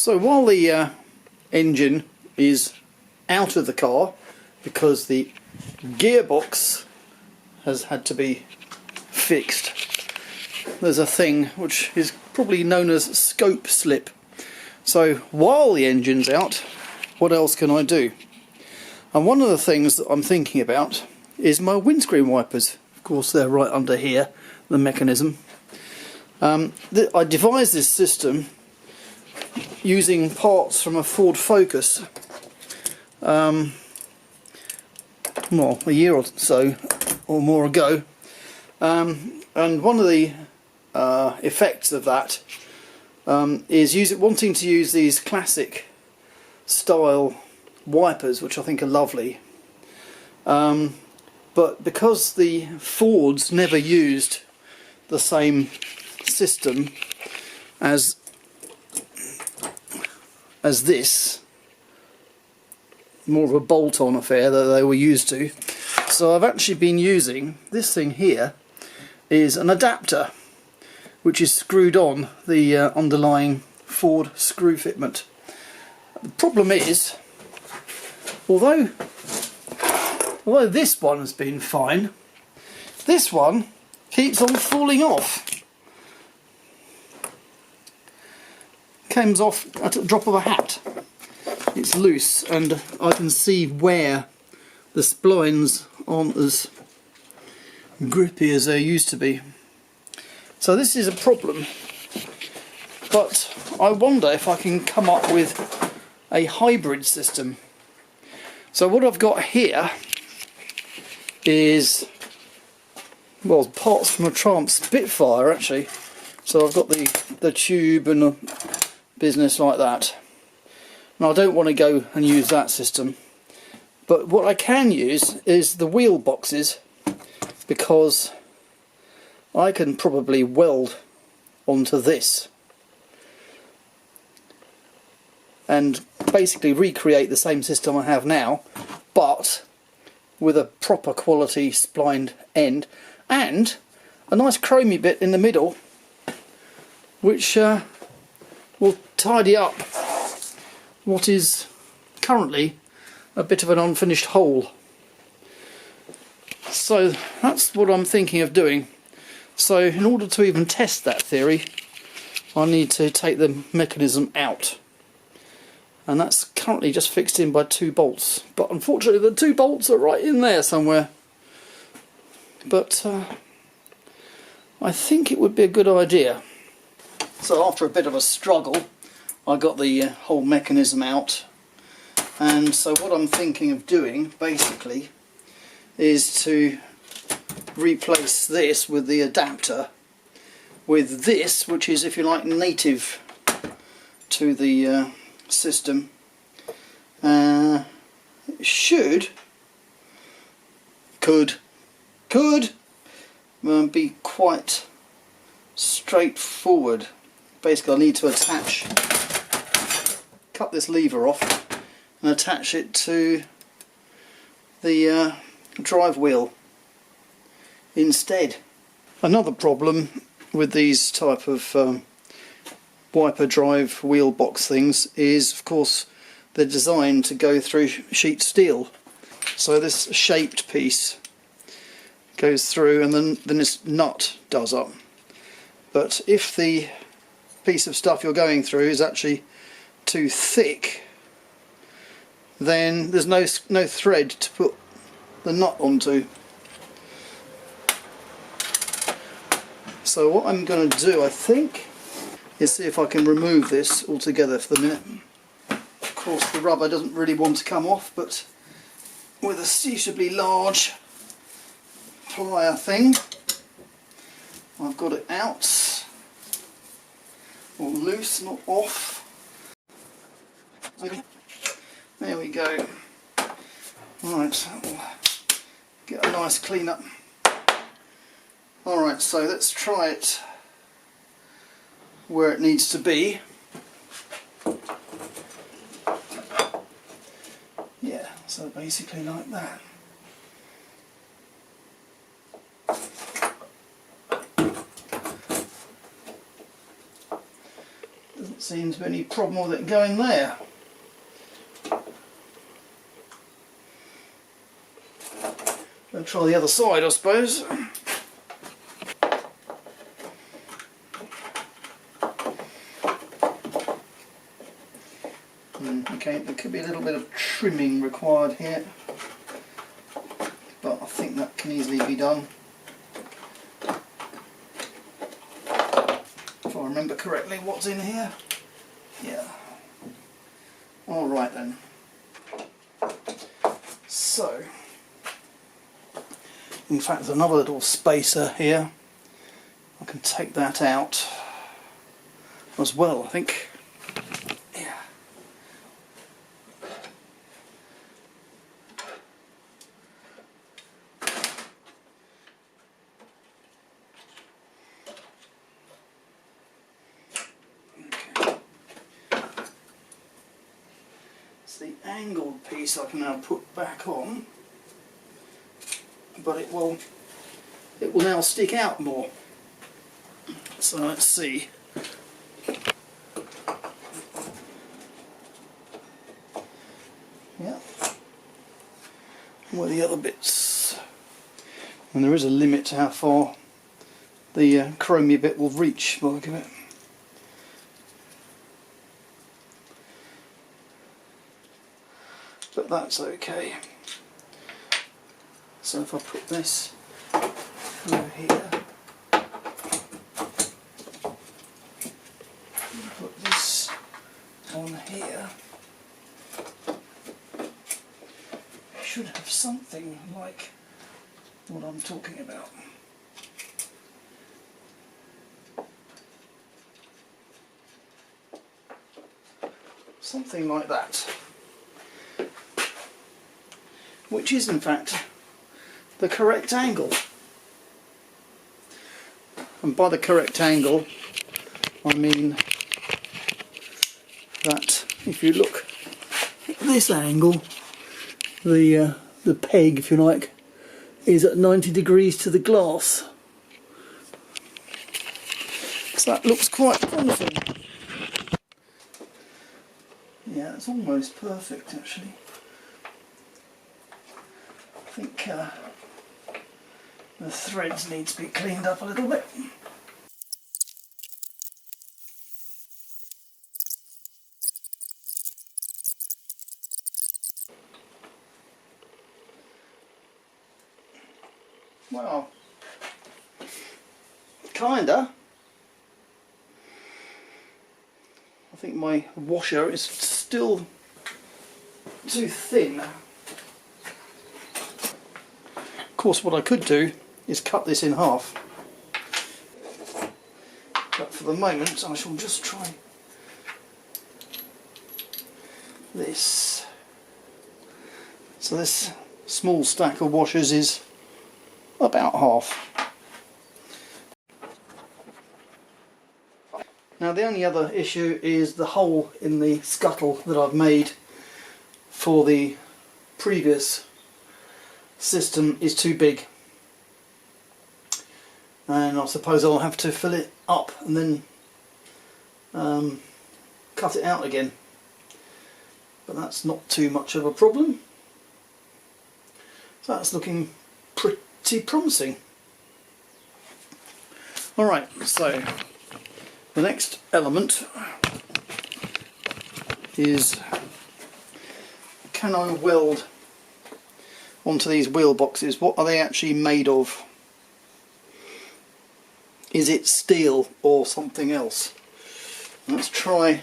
So while the engine is out of the car because the gearbox has had to be fixed, there's a thing which is probably known as scope slip. So while the engine's out, what else can I do? And one of the things that I'm thinking about is my windscreen wipers. Of course they're right under here, the mechanism. I devised this system using parts from a Ford Focus well, a year or so or more ago, and one of the effects of that is wanting to use these classic style wipers, which I think are lovely, but because the Fords never used the same system as this, more of a bolt-on affair that they were used to, so I've actually been using this thing here. Is an adapter which is screwed on the underlying Ford screw fitment. The problem is, although this one has been fine, this one keeps on falling off. Comes off at a drop of a hat. It's loose and I can see where the splines aren't as grippy as they used to be. So this is a problem, but I wonder if I can come up with a hybrid system. So what I've got here is, well, parts from a Triumph Spitfire actually. So I've got the tube and a business like that. Now I don't want to go and use that system, but what I can use is the wheel boxes, because I can probably weld onto this and basically recreate the same system I have now, but with a proper quality splined end and a nice chromy bit in the middle, which will tidy up what is currently a bit of an unfinished hole. So that's what I'm thinking of doing. So in order to even test that theory, I need to take the mechanism out, and that's currently just fixed in by 2 bolts, but unfortunately the 2 bolts are right in there somewhere. But I think it would be a good idea. So after a bit of a struggle, I got the whole mechanism out, and so what I'm thinking of doing basically is to replace this with the adapter with this, which is, if you like, native to the system. It could be quite straightforward. Basically I need to cut this lever off and attach it to the drive wheel instead. Another problem with these type of wiper drive wheel box things is, of course, they're designed to go through sheet steel. So this shaped piece goes through and then this nut does up. But if the piece of stuff you're going through is actually too thick, then there's no thread to put the nut onto. So what I'm going to do, I think, is see if I can remove this altogether for the minute. Of course the rubber doesn't really want to come off, but with a suitably large plier thing I've got it out, or loose, not off. There we go. Right, we'll get a nice clean up. Alright, so let's try it where it needs to be. Yeah, so basically like that. Doesn't seem to be any problem with it going there. I'll try the other side, I suppose. Okay, there could be a little bit of trimming required here, but I think that can easily be done. If I remember correctly what's in here. Yeah. Alright then. So, in fact there's another little spacer here. I can take that out as well, I think. Yeah. Okay. It's the angled piece I can now put back on, but it will now stick out more. So let's see. Yeah. Where the other bits, and there is a limit to how far the chromey bit will reach by the look of it. But that's okay. So if I put this through here, put this on here, I should have something like what I'm talking about. Something like that, which is in fact the correct angle. And by the correct angle I mean that if you look at this angle, the peg, if you like, is at 90 degrees to the glass. So that looks quite promising. Yeah, it's almost perfect actually. I think the threads need to be cleaned up a little bit. Well, kinda. I think my washer is still too thin. Of course, what I could do is cut this in half. But for the moment, I shall just try this. So this small stack of washers is about half. Now the only other issue is the hole in the scuttle that I've made for the previous system is too big, and I suppose I'll have to fill it up and then cut it out again, but that's not too much of a problem. So that's looking pretty promising. Alright, so the next element is, can I weld onto these wheel boxes? What are they actually made of? Is it steel or something else? Let's try.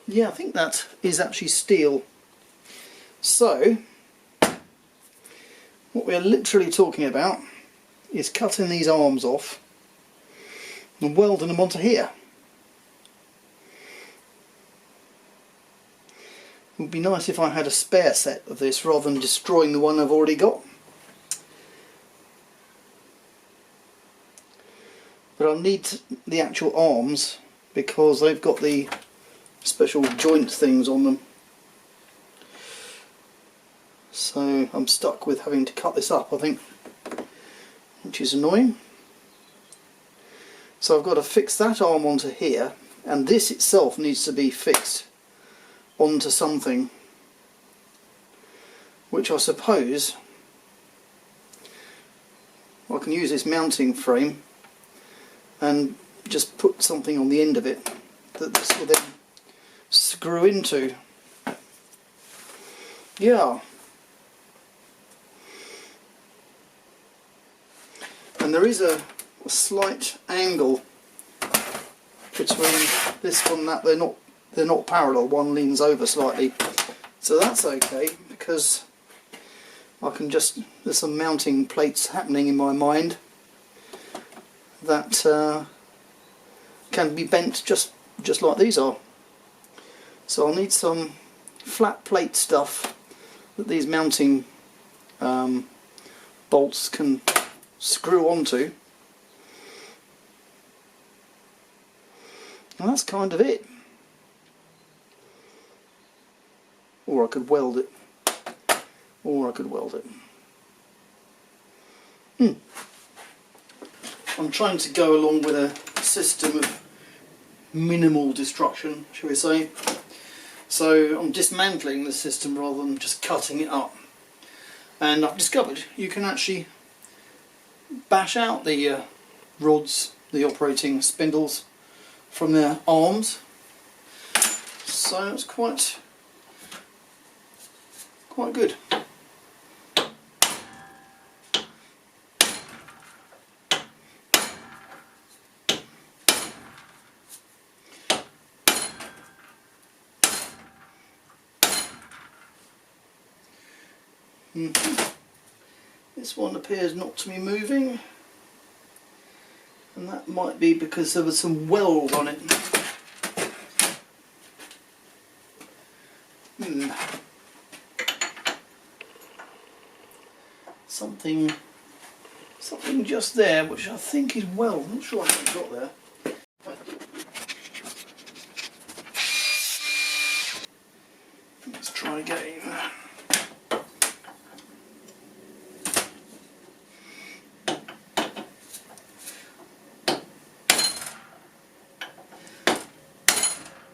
Yeah, I think that is actually steel. So what we're literally talking about is cutting these arms off and welding them onto here. It would be nice if I had a spare set of this rather than destroying the one I've already got. But I'll need the actual arms because they've got the special joint things on them. So I'm stuck with having to cut this up, I think, which is annoying. So I've got to fix that arm onto here, and this itself needs to be fixed onto something, which I suppose I can use this mounting frame and just put something on the end of it that this will then screw into. Yeah. And there is a slight angle between this one and that. They're not parallel. One leans over slightly, so that's okay, because I can just, there's some mounting plates happening in my mind that can be bent just like these are. So I'll need some flat plate stuff that these mounting bolts can screw onto, and that's kind of it. Or I could weld it. I'm trying to go along with a system of minimal destruction, shall we say. So I'm dismantling the system rather than just cutting it up. And I've discovered you can actually bash out the rods, the operating spindles, from their arms. So it's quite good. This one appears not to be moving, and that might be because there was some weld on it. Something just there, which I think is weld. I'm not sure what I've got there. Let's try again.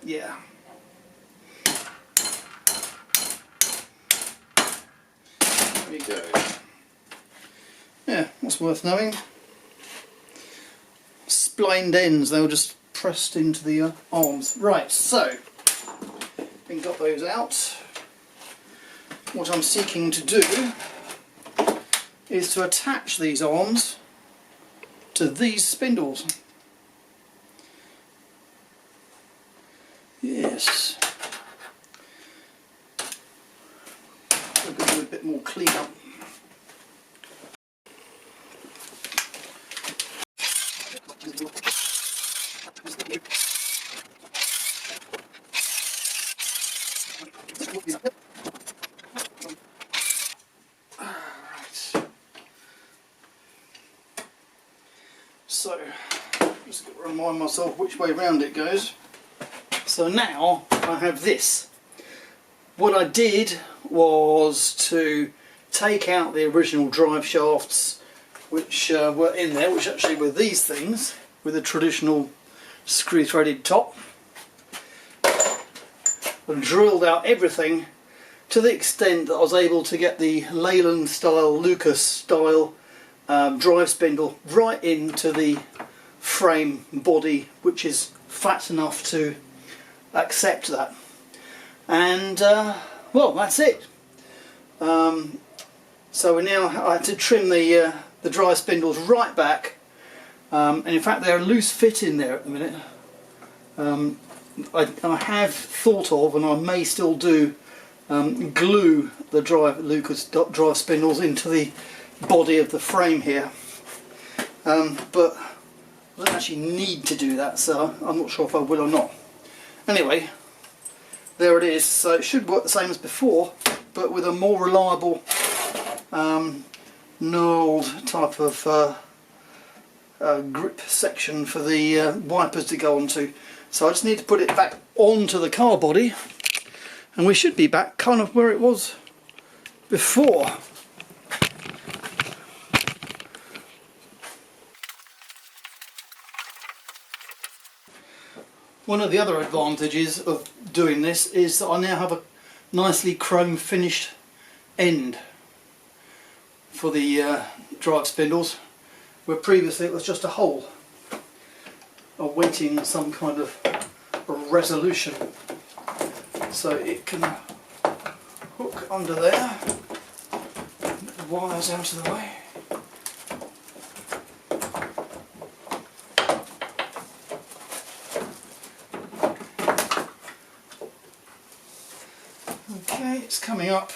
Yeah. There we go. Yeah, that's worth knowing. Splined ends, they were just pressed into the arms. Right, so, we got those out. What I'm seeking to do is to attach these arms to these spindles. Yes. We're going to do a bit more cleanup. Alright. So, just got to remind myself which way round it goes. So now I have this. What I did was to take out the original drive shafts which were in there, which actually were these things with a traditional screw threaded top, and drilled out everything to the extent that I was able to get the Leyland style, Lucas style drive spindle right into the frame body, which is fat enough to accept that. And well, that's it. So we now, I had to trim the drive spindles right back, and in fact they're a loose fit in there at the minute. I have thought of, and I may still do, glue the Lucas drive spindles into the body of the frame here, but I don't actually need to do that, so I'm not sure if I will or not. Anyway, there it is. So it should work the same as before, but with a more reliable knurled type of grip section for the wipers to go onto. So I just need to put it back onto the car body, and we should be back kind of where it was before. One of the other advantages of doing this is that I now have a nicely chrome finished end for the drive spindles, where previously it was just a hole awaiting some kind of resolution. So it can hook under there, get the wires out of the way. Okay, it's coming up.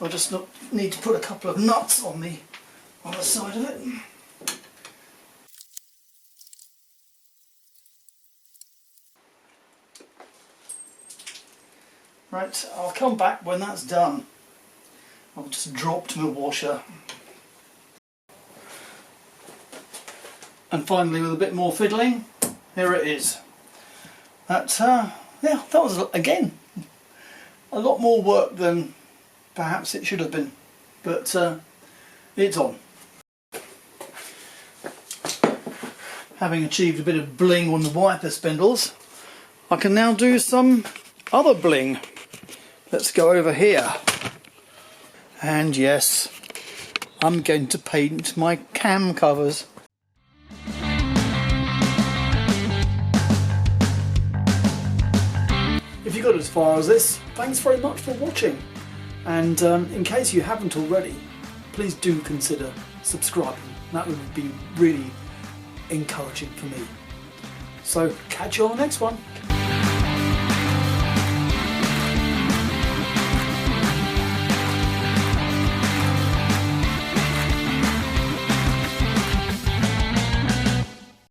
I'll just need to put a couple of nuts on the other side of it. Right, I'll come back when that's done. I'll just drop to my washer. And finally, with a bit more fiddling, here it is. Yeah, that was, again, a lot more work than perhaps it should have been, but it's on. Having achieved a bit of bling on the wiper spindles, I can now do some other bling. Let's go over here. And yes, I'm going to paint my cam covers. If you got as far as this, thanks very much for watching. And in case you haven't already, please do consider subscribing. That would be really encouraging for me. So catch you on the next one.